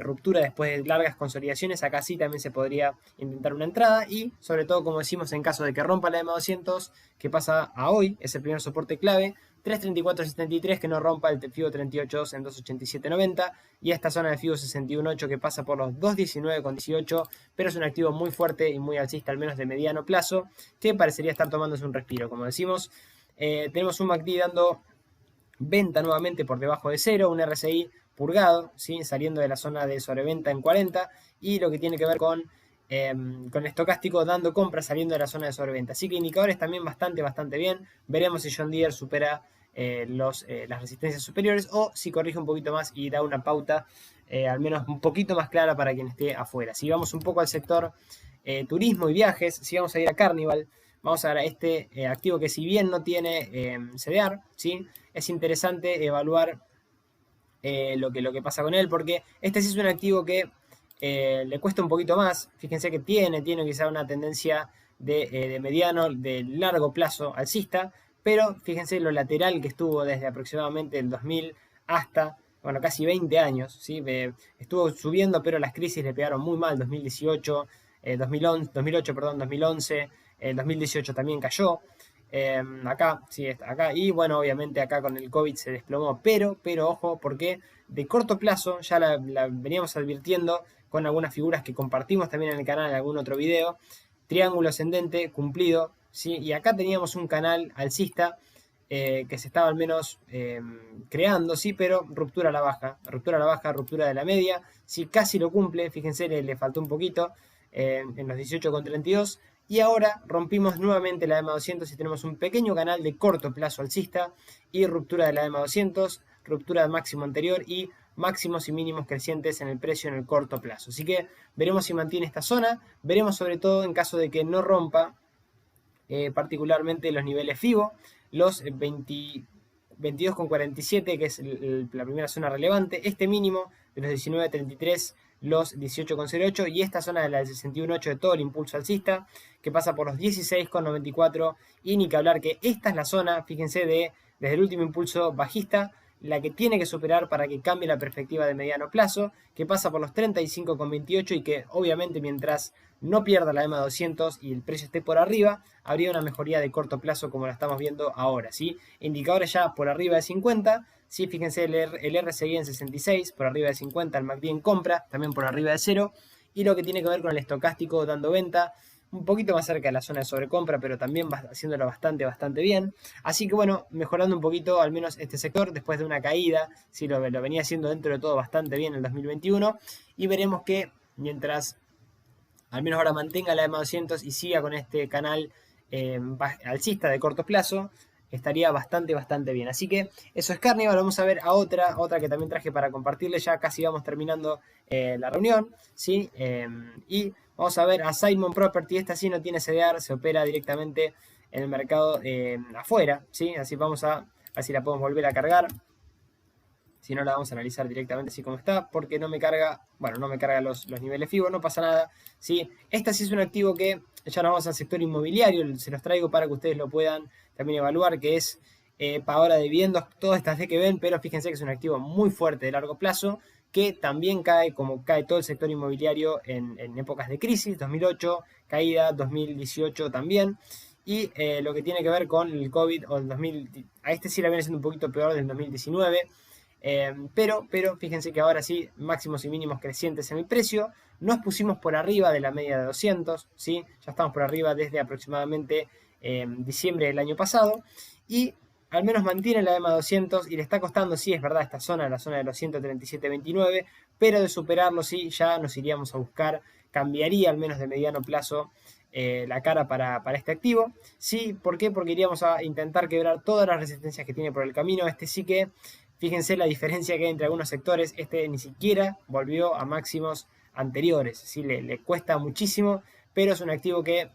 ruptura después de largas consolidaciones, acá sí también se podría intentar una entrada, y sobre todo, como decimos, en caso de que rompa la EMA 200, que pasa a hoy, es el primer soporte clave, 334.73, que no rompa el FIBO 38 en 287.90, y esta zona de FIBO 61.8 que pasa por los 219.18, pero es un activo muy fuerte y muy alcista, al menos de mediano plazo, que parecería estar tomándose un respiro. Como decimos, tenemos un MACD dando venta nuevamente por debajo de cero, un RSI purgado, ¿sí? Saliendo de la zona de sobreventa en 40, y lo que tiene que ver con el estocástico dando compra saliendo de la zona de sobreventa. Así que indicadores también bastante bien. Veremos si John Deere supera las resistencias superiores o si corrige un poquito más y da una pauta al menos un poquito más clara para quien esté afuera. Si vamos un poco al sector turismo y viajes, si vamos a ir a Carnival, vamos a ver a este activo que, si bien no tiene CDR, ¿sí? Es interesante evaluar lo que pasa con él, porque este sí es un activo que le cuesta un poquito más. Fíjense que tiene quizá una tendencia de mediano, de largo plazo alcista, pero fíjense lo lateral que estuvo desde aproximadamente el 2000 hasta, bueno, casi 20 años, ¿sí? Estuvo subiendo, pero las crisis le pegaron muy mal, 2018, 2008, perdón, 2011, 2018 también cayó. Acá, sí, acá, y bueno, obviamente acá con el COVID se desplomó, pero ojo, porque de corto plazo, ya la veníamos advirtiendo con algunas figuras que compartimos también en el canal en algún otro video, triángulo ascendente cumplido, ¿sí? Y acá teníamos un canal alcista que se estaba al menos creando, sí, pero ruptura a la baja, ruptura de la media, sí, casi lo cumple, fíjense, le faltó un poquito en los 18,32, y ahora rompimos nuevamente la EMA 200 y tenemos un pequeño canal de corto plazo alcista y ruptura de la EMA 200, ruptura del máximo anterior y máximos y mínimos crecientes en el precio en el corto plazo. Así que veremos si mantiene esta zona, veremos sobre todo en caso de que no rompa particularmente los niveles FIBO, los 22,47, que es la primera zona relevante, este mínimo de los 19,33, los 18,08 y esta zona de la del 61,8 de todo el impulso alcista, que pasa por los 16,94, y ni que hablar que esta es la zona, fíjense, desde el último impulso bajista, la que tiene que superar para que cambie la perspectiva de mediano plazo, que pasa por los 35,28, y que obviamente mientras no pierda la EMA 200 y el precio esté por arriba, habría una mejoría de corto plazo como la estamos viendo ahora, ¿sí? Indicadores ya por arriba de 50, Sí, fíjense, el RSI en 66, por arriba de 50, el MACD en compra, también por arriba de 0. Y lo que tiene que ver con el estocástico dando venta, un poquito más cerca de la zona de sobrecompra, pero también haciéndolo bastante bien. Así que bueno, mejorando un poquito al menos este sector después de una caída, sí lo venía haciendo dentro de todo bastante bien en el 2021. Y veremos que mientras al menos ahora mantenga la EMA 200 y siga con este canal alcista de corto plazo, estaría bastante bien. Así que eso es Carnival. Vamos a ver a otra que también traje para compartirles. Ya casi vamos terminando la reunión, ¿sí? Y vamos a ver a Simon Property. Esta sí no tiene CDR, se opera directamente en el mercado afuera, ¿sí? Así vamos a ver si la podemos volver a cargar. Si no, la vamos a analizar directamente así como está, porque no me carga, bueno, no me carga los niveles FIBO, no pasa nada, ¿sí? Esta sí es un activo que ya nos vamos al sector inmobiliario, se los traigo para que ustedes lo puedan también evaluar, que es pagadora de dividendos, todas estas D que ven, pero fíjense que es un activo muy fuerte de largo plazo, que también cae como cae todo el sector inmobiliario en épocas de crisis, 2008, caída, 2018 también. Y lo que tiene que ver con el COVID o el 2000, a este sí la viene siendo un poquito peor del 2019. Pero fíjense que ahora sí, máximos y mínimos crecientes en el precio. Nos pusimos por arriba de la media de 200, ¿sí? Ya estamos por arriba desde aproximadamente diciembre del año pasado. Y al menos mantiene la EMA 200 y le está costando, sí, es verdad, esta zona, la zona de los 137.29, pero de superarlo, sí, ya nos iríamos a buscar, cambiaría al menos de mediano plazo la cara para este activo. Sí, ¿por qué? Porque iríamos a intentar quebrar todas las resistencias que tiene por el camino. Este sí que, fíjense la diferencia que hay entre algunos sectores, este ni siquiera volvió a máximos anteriores, ¿sí? Le cuesta muchísimo, pero es un activo que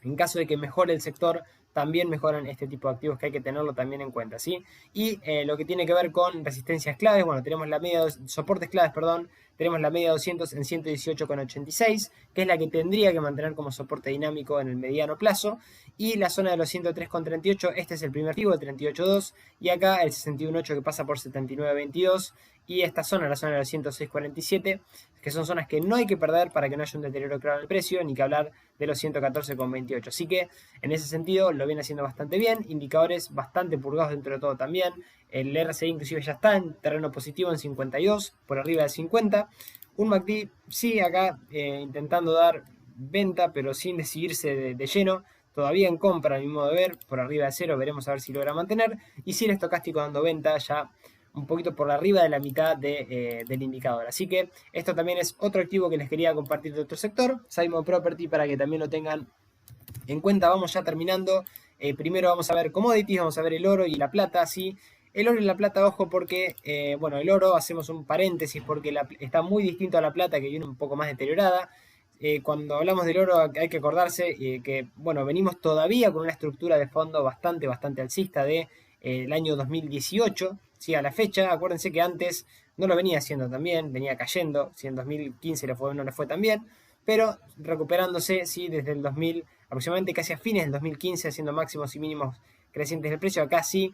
en caso de que mejore el sector, también mejoran este tipo de activos que hay que tenerlo también en cuenta, ¿sí? Y lo que tiene que ver con resistencias claves, bueno, tenemos la media, soportes claves, perdón, tenemos la media 200 en 118,86, que es la que tendría que mantener como soporte dinámico en el mediano plazo, y la zona de los 103,38, este es el primer activo, el 38.2, y acá el 61.8 que pasa por 79.22, y esta zona, la zona de los 106.47, que son zonas que no hay que perder para que no haya un deterioro claro en el precio, ni que hablar de los 114,28. Así que en ese sentido lo viene haciendo bastante bien, indicadores bastante purgados dentro de todo también. El RSI inclusive ya está en terreno positivo en 52, por arriba de 50. Un MACD sí acá intentando dar venta, pero sin decidirse de lleno. Todavía en compra, a mi modo de ver, por arriba de 0, veremos a ver si logra mantener. Y sí el estocástico dando venta ya un poquito por arriba de la mitad del indicador. Así que esto también es otro activo que les quería compartir de otro sector, Simon Property, para que también lo tengan en cuenta. Vamos ya terminando. Primero vamos a ver commodities, vamos a ver el oro y la plata, ¿sí? El oro y la plata, ojo, porque, bueno, el oro, hacemos un paréntesis, porque está muy distinto a la plata, que viene un poco más deteriorada. Cuando hablamos del oro hay que acordarse que, bueno, venimos todavía con una estructura de fondo bastante alcista de el año 2018, ¿sí? A la fecha. Acuérdense que antes no lo venía haciendo tan bien, venía cayendo, si en 2015 no le fue tan bien, pero recuperándose, ¿sí? Desde el 2000, aproximadamente casi a fines del 2015, haciendo máximos y mínimos crecientes del precio. Acá sí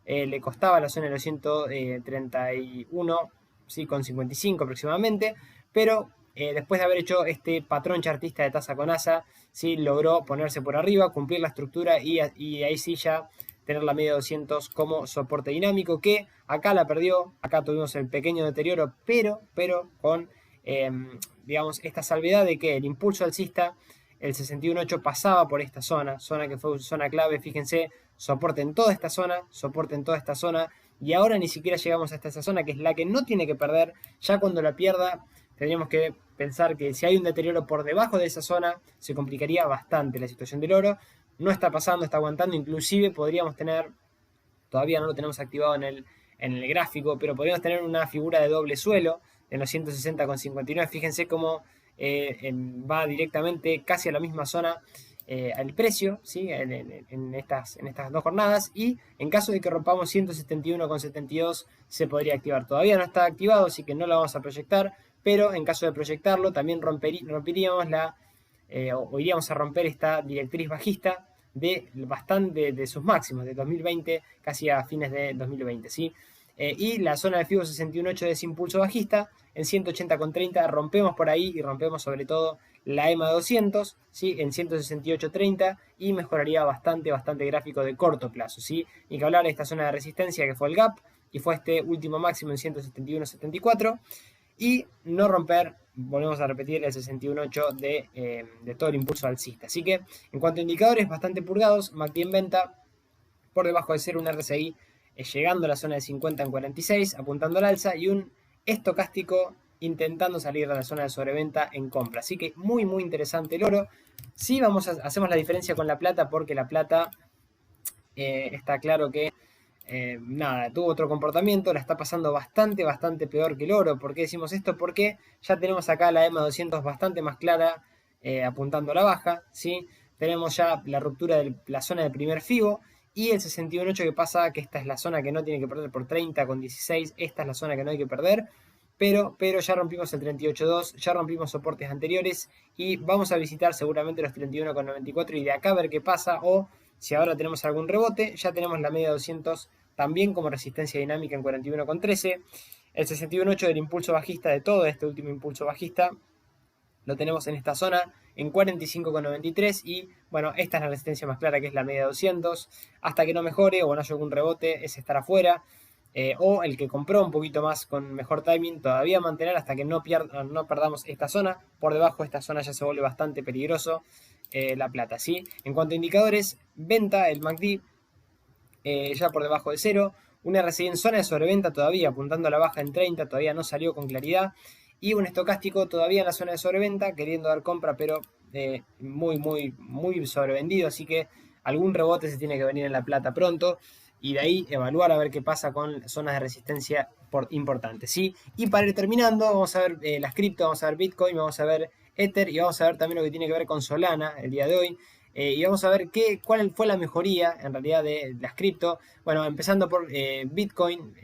le costaba la zona de los 131, ¿sí? Con 55 aproximadamente, pero después de haber hecho este patrón chartista de tasa con asa, ¿sí? Logró ponerse por arriba, cumplir la estructura y ahí sí ya tener la media 200 como soporte dinámico, que acá la perdió, acá tuvimos el pequeño deterioro, pero con, digamos, esta salvedad de que el impulso alcista, el 61.8 pasaba por esta zona que fue zona clave, fíjense, soporte en toda esta zona, y ahora ni siquiera llegamos hasta esa zona, que es la que no tiene que perder. Ya cuando la pierda, tendríamos que pensar que si hay un deterioro por debajo de esa zona, se complicaría bastante la situación del oro. No está pasando, está aguantando, inclusive podríamos tener, todavía no lo tenemos activado en el gráfico, pero podríamos tener una figura de doble suelo en los 160,59. Fíjense cómo va directamente casi a la misma zona al precio, ¿sí? en estas dos jornadas, y en caso de que rompamos 171,72 se podría activar. Todavía no está activado, así que no lo vamos a proyectar, pero en caso de proyectarlo también romperíamos o iríamos a romper esta directriz bajista de sus máximos, de 2020, casi a fines de 2020, ¿sí? Y la zona de FIBO 61.8 de ese impulso bajista, en 180,30 rompemos por ahí y rompemos sobre todo la EMA 200, ¿sí? En 168,30 y mejoraría bastante gráfico de corto plazo, ¿sí? Y que hablar de esta zona de resistencia que fue el gap y fue este último máximo en 171.74, y no romper, volvemos a repetir, el 61.8 de todo el impulso alcista. Así que en cuanto a indicadores bastante purgados, MACD en venta, por debajo de cero un RSI llegando a la zona de 50 en 46, apuntando al alza, y un estocástico intentando salir de la zona de sobreventa en compra. Así que muy muy interesante el oro. Sí hacemos la diferencia con la plata, porque la plata está claro que nada, tuvo otro comportamiento, la está pasando bastante peor que el oro. ¿Por qué decimos esto? Porque ya tenemos acá la EMA 200 bastante más clara, apuntando a la baja, ¿sí? Tenemos ya la ruptura de la zona del primer FIBO, y el 61.8 que pasa, que esta es la zona que no tiene que perder por 30 con 16, esta es la zona que no hay que perder, pero ya rompimos el 38.2, ya rompimos soportes anteriores, y vamos a visitar seguramente los 31,94 y de acá a ver qué pasa, o si ahora tenemos algún rebote, ya tenemos la media 200 también como resistencia dinámica en 41,13. El 61.8 del impulso bajista, de todo este último impulso bajista, lo tenemos en esta zona en 45,93, y bueno, esta es la resistencia más clara, que es la media 200. Hasta que no mejore o no haya algún rebote, es estar afuera. O el que compró un poquito más con mejor timing, todavía mantener hasta que no perdamos esta zona. Por debajo de esta zona ya se vuelve bastante peligroso la plata, ¿sí? En cuanto a indicadores, venta, el MACD ya por debajo de cero, un RSI en zona de sobreventa todavía apuntando a la baja en 30, todavía no salió con claridad, y un estocástico todavía en la zona de sobreventa queriendo dar compra, pero muy sobrevendido. Así que algún rebote se tiene que venir en la plata pronto, y de ahí evaluar a ver qué pasa con zonas de resistencia importantes, ¿sí? Y para ir terminando, vamos a ver las cripto, vamos a ver Bitcoin, vamos a ver Ether, y vamos a ver también lo que tiene que ver con Solana el día de hoy. Y vamos a ver cuál fue la mejoría en realidad de las cripto. Bueno, empezando por Bitcoin.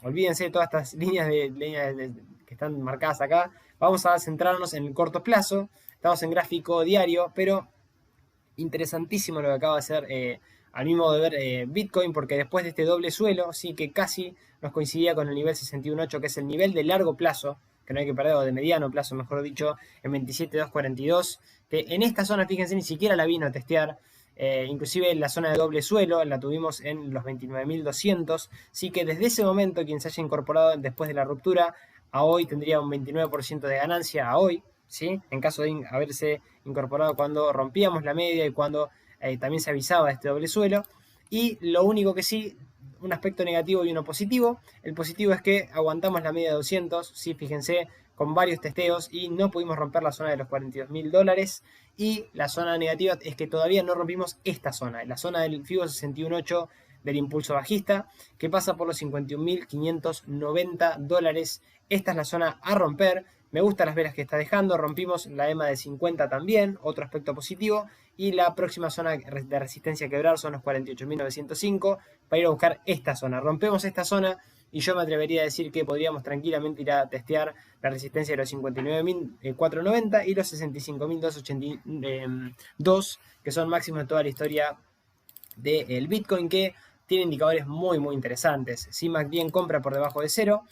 Olvídense de todas estas líneas que están marcadas acá. Vamos a centrarnos en el corto plazo. Estamos en gráfico diario, pero interesantísimo lo que acaba de hacer al mismo de ver Bitcoin, porque después de este doble suelo, sí, que casi nos coincidía con el nivel 61.8, que es el nivel de largo plazo, que no hay que perder, o de mediano plazo, mejor dicho, en 27.242, que en esta zona, fíjense, ni siquiera la vino a testear. Inclusive la zona de doble suelo la tuvimos en los 29.200, sí, que desde ese momento quien se haya incorporado después de la ruptura a hoy tendría un 29% de ganancia a hoy, ¿sí? En caso de haberse incorporado cuando rompíamos la media y cuando también se avisaba de este doble suelo. Y lo único que sí, un aspecto negativo y uno positivo. El positivo es que aguantamos la media de 200, ¿sí? Fíjense, con varios testeos, y no pudimos romper la zona de los $42.000. Y la zona negativa es que todavía no rompimos esta zona, la zona del FIBO 61.8 del impulso bajista, que pasa por los $51.590. Esta es la zona a romper. Me gustan las velas que está dejando. Rompimos la EMA de 50 también, otro aspecto positivo. Y la próxima zona de resistencia a quebrar son los 48.905 para ir a buscar esta zona. Rompemos esta zona y yo me atrevería a decir que podríamos tranquilamente ir a testear la resistencia de los 59.490 y los 65.282, que son máximos de toda la historia del Bitcoin, que tiene indicadores muy interesantes. CIMAC bien compra por debajo de cero.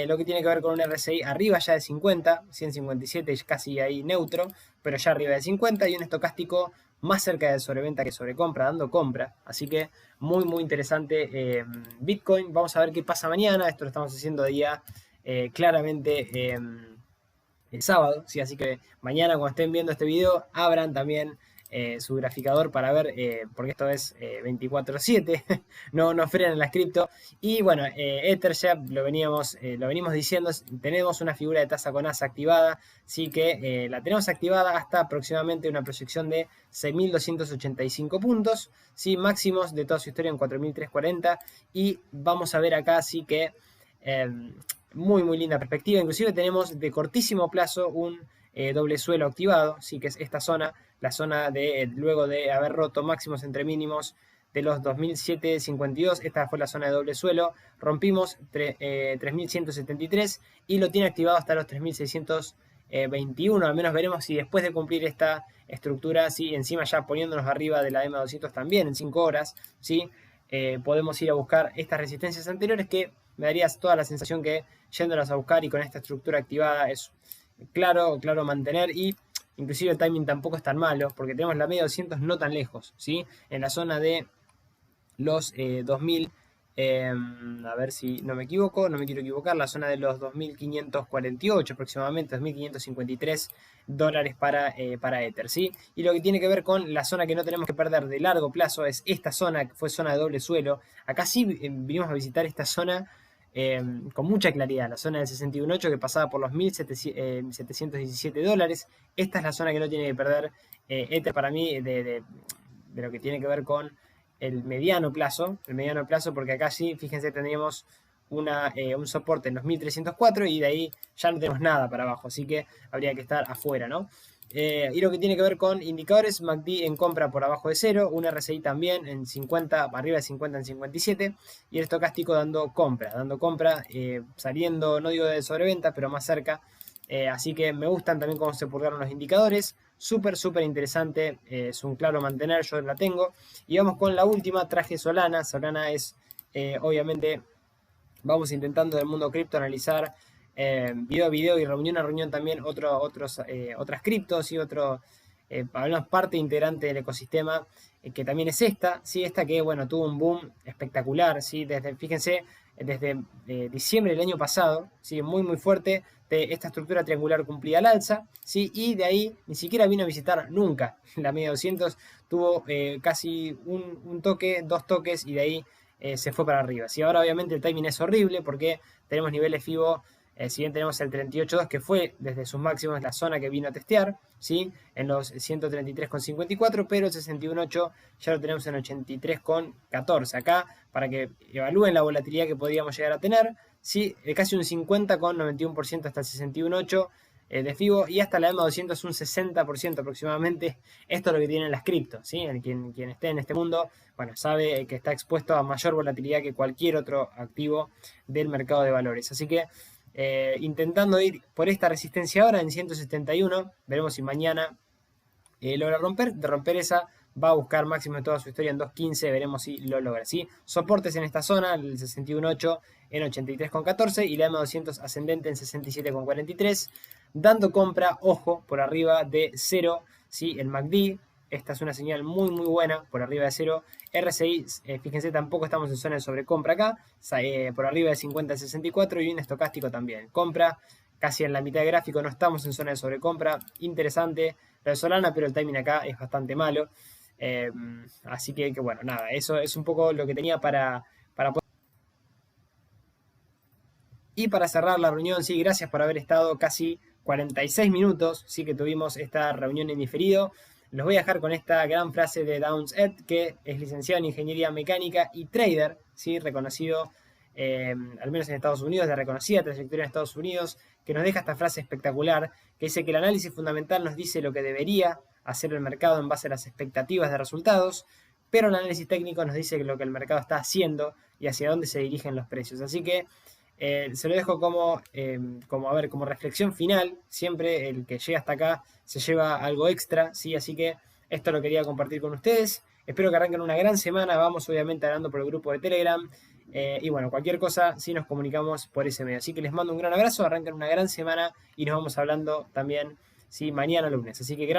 Lo que tiene que ver con un RSI arriba ya de 50, 157 casi ahí neutro, pero ya arriba de 50, y un estocástico más cerca de sobreventa que sobrecompra, dando compra. Así que muy interesante Bitcoin. Vamos a ver qué pasa mañana. Esto lo estamos haciendo día claramente el sábado, ¿sí? Así que mañana, cuando estén viendo este video, abran también su graficador para ver, porque esto es 24/7, no frenen las cripto. Y bueno, Ether ya lo venimos diciendo, tenemos una figura de tasa con asa activada, sí, que la tenemos activada hasta aproximadamente una proyección de 6.285 puntos, ¿sí? Máximos de toda su historia en 4.340, y vamos a ver acá, sí, que muy linda perspectiva. Inclusive tenemos de cortísimo plazo un doble suelo activado, sí, que es esta zona, la zona de luego de haber roto máximos entre mínimos de los 2.752. Esta fue la zona de doble suelo. Rompimos 3.173 y lo tiene activado hasta los 3.621. Al menos veremos si después de cumplir esta estructura, ¿sí? Encima ya poniéndonos arriba de la EMA 200 también en 5 horas, ¿sí? Podemos ir a buscar estas resistencias anteriores, que me daría toda la sensación que yéndolas a buscar y con esta estructura activada es claro mantener. Y inclusive el timing tampoco es tan malo, porque tenemos la media 200 no tan lejos, ¿sí? En la zona de los 2.000 A ver si no me equivoco, no me quiero equivocar, la zona de los 2.548 aproximadamente, 2.553 dólares para Ether, ¿sí? Y lo que tiene que ver con la zona que no tenemos que perder de largo plazo es esta zona, que fue zona de doble suelo. Acá sí vinimos a visitar esta zona con mucha claridad, la zona del 61.8 que pasaba por los 1.717 dólares. Esta es la zona que no tiene que perder Ether para mí de lo que tiene que ver con el mediano plazo, porque acá sí, fíjense, tendríamos un soporte en los 1304 y de ahí ya no tenemos nada para abajo, así que habría que estar afuera, ¿no? Y lo que tiene que ver con indicadores, MACD en compra por abajo de 0, un RSI también en 50, arriba de 50 en 57, y el estocástico dando compra, saliendo, no digo de sobreventa, pero más cerca. Así que me gustan también cómo se purgaron los indicadores. Súper, súper interesante. Es un claro mantener, yo la tengo. Y vamos con la última, traje Solana. Solana es, obviamente, vamos intentando del mundo cripto analizar video a video y reunión a reunión también otras criptos y hablamos parte integrante del ecosistema que también es esta, ¿sí? Esta que, bueno, tuvo un boom espectacular, ¿sí? Fíjense, desde diciembre del año pasado, ¿sí? Muy, muy fuerte. Esta estructura triangular cumplía al alza, ¿sí? Y de ahí ni siquiera vino a visitar nunca la media 200, tuvo casi un toque, dos toques y de ahí se fue para arriba. ¿Sí? Ahora obviamente el timing es horrible porque tenemos niveles FIBO, si bien tenemos el 38.2 que fue desde sus máximos la zona que vino a testear, ¿sí? En los 133,54, pero el 61.8 ya lo tenemos en 83,14. Acá, para que evalúen la volatilidad que podríamos llegar a tener, ¿sí? Casi un 50,91% hasta el 61.8 de FIBO y hasta la EMA 200 un 60% aproximadamente. Esto es lo que tienen las criptos, ¿sí? Quien esté en este mundo, bueno, sabe que está expuesto a mayor volatilidad que cualquier otro activo del mercado de valores. Así que intentando ir por esta resistencia ahora en 171, veremos si mañana logra romper. De romper esa, va a buscar máximo de toda su historia en 2.15, veremos si lo logra, ¿sí? Soportes en esta zona, el 61.8 en 83,14 y la EMA 200 ascendente en 67,43, dando compra, ojo, por arriba de 0, ¿sí? El MACD, esta es una señal muy muy buena, por arriba de 0, RSI, fíjense, tampoco estamos en zona de sobrecompra acá, por arriba de 50 al 64 y un estocástico también, compra, casi en la mitad de gráfico, no estamos en zona de sobrecompra, interesante lo de Solana, pero el timing acá es bastante malo. Así que bueno, nada, eso es un poco lo que tenía para poder. Y para cerrar la reunión, sí, gracias por haber estado casi 46 minutos, sí que tuvimos esta reunión en diferido. Los voy a dejar con esta gran frase de Downs Ed, que es licenciado en Ingeniería Mecánica y trader, ¿sí? Reconocido, al menos en Estados Unidos, de reconocida trayectoria en Estados Unidos, que nos deja esta frase espectacular, que dice que el análisis fundamental nos dice lo que debería hacer el mercado en base a las expectativas de resultados, pero el análisis técnico nos dice lo que el mercado está haciendo y hacia dónde se dirigen los precios. Así que se lo dejo como reflexión final. Siempre el que llega hasta acá se lleva algo extra, ¿sí? Así que esto lo quería compartir con ustedes. Espero que arranquen una gran semana. Vamos obviamente hablando por el grupo de Telegram. Y bueno, cualquier cosa, sí nos comunicamos por ese medio. Así que les mando un gran abrazo, arranquen una gran semana y nos vamos hablando también, ¿sí? Mañana lunes. Así que gran